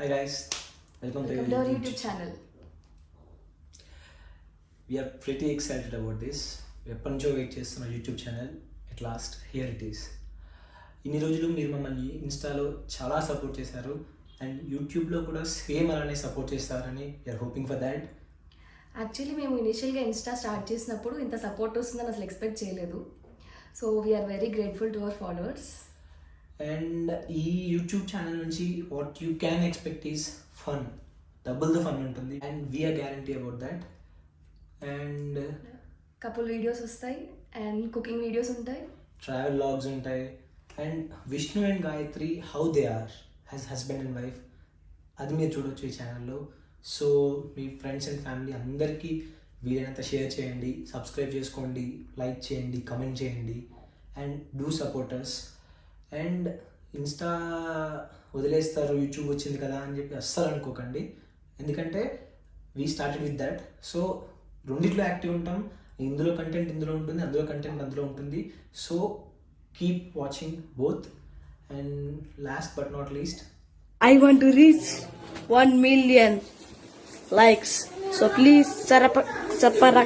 Hi guys, welcome to our your YouTube channel. We are pretty excited about this. ఎప్పటి నుంచో wait చేస్తున్న YouTube channel at last here it is. ఇన్ని రోజులు మీరు మమ్మల్ని ఇన్స్టాలో చాలా సపోర్ట్ చేశారు అండ్ యూట్యూబ్లో కూడా సేమ్ అలానే సపోర్ట్ చేస్తారని we're hoping for that. Actually మేము ఇనిషియల్గా ఇన్స్టా స్టార్ట్ చేసినప్పుడు ఇంత సపోర్ట్ వస్తుందని అసలు ఎక్స్పెక్ట్ చేయలేదు. So we are very grateful to our followers. And ఈ యూట్యూబ్ ఛానల్ నుంచి what you can expect is fun, double the fun ఉంటుంది and we are guarantee about that. And couple videos వస్తాయి and cooking videos ఉంటాయి, travel logs ఉంటాయి and Vishnu and Gayatri how they are as husband and wife అది మీరు చూడొచ్చు ఈ ఛానల్లో. So మీ ఫ్రెండ్స్ అండ్ ఫ్యామిలీ అందరికీ వీలైనంత షేర్ చేయండి, సబ్స్క్రైబ్ చేసుకోండి, లైక్ చేయండి, కమెంట్ చేయండి and do supporters. And Insta వదిలేస్తారు యూట్యూబ్ వచ్చింది కదా అని చెప్పి అస్సలు అనుకోకండి, ఎందుకంటే we started with that. So రెండిట్లో యాక్టివ్ ఉంటాం, ఇందులో కంటెంట్ ఇందులో ఉంటుంది, అందులో కంటెంట్ అందులో ఉంటుంది. So keep watching both. And last but not least, I want to reach 1 million likes. So please sarapakara.